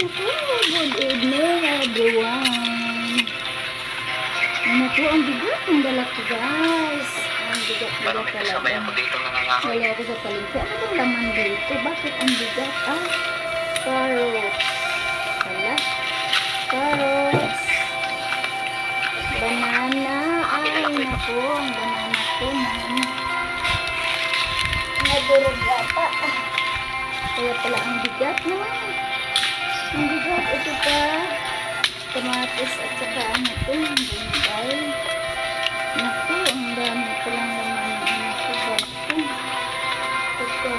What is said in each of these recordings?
Good evening, everyone. Ano po, ang bigat ng dala ko, guys. Ang bigat-bigat talaga. Wala ako sa palengke. Ano bang laman dito? Bakit ang bigat? Carrots. Wala. Carrots. Banana. Ay, naku. Ang banana ko, man. Nagurog yata. Kaya pala ang bigat naman. Ang bigat. Ito pa. Kamatis at saka ano ito. Bumbay. Naku, ang dami palang naman. Naku, bato. Ito.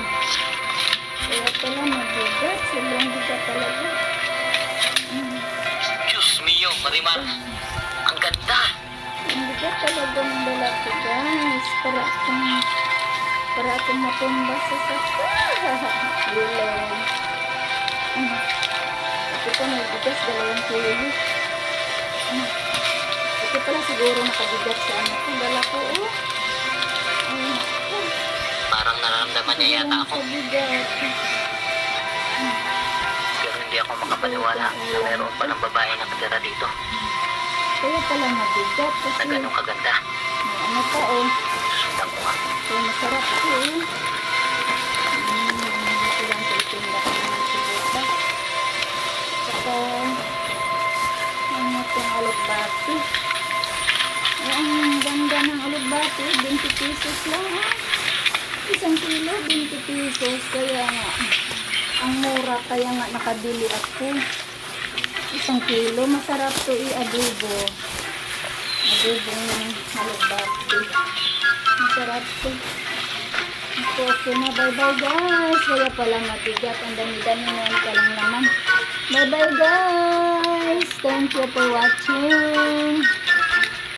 Kaya pala mabigat. Sobrang bigat talaga. Diyos mio, Marimar. Ang ganda. Ang bigat talaga ng dala ko, guys. Para akong matumba sa sasa. Lulong. Ito pa may bigas, 2 kilo. Ito pala siguro nakabigat sa ano ko. Dala ko, oh. Ay, naku. Parang nararamdaman niya yata ako. Kabigat. Pero hindi ako makapaniwala na mayroon pa ng babae na katira dito Kaya pala mabigat na kasi ganun kaganda. may ano pa, oh. Sundan ko nga. So, masarap ito, eh. Ito lang sa itinda ko ng sibuta. Saka, ano itong alugbati. Ang ganda ng alugbati, 20 pesos lang, ha? 1 kilo, 20 pesos. Kaya nga, ang mura, kaya nga nakabili ako. 1 kilo, masarap to i-adobo. Adobong alugbati. Masarap to. Okay na, bye-bye guys. Kaya pala mabigat. Ang dami-dami na yan palang naman. Bye-bye guys. Thank you for watching.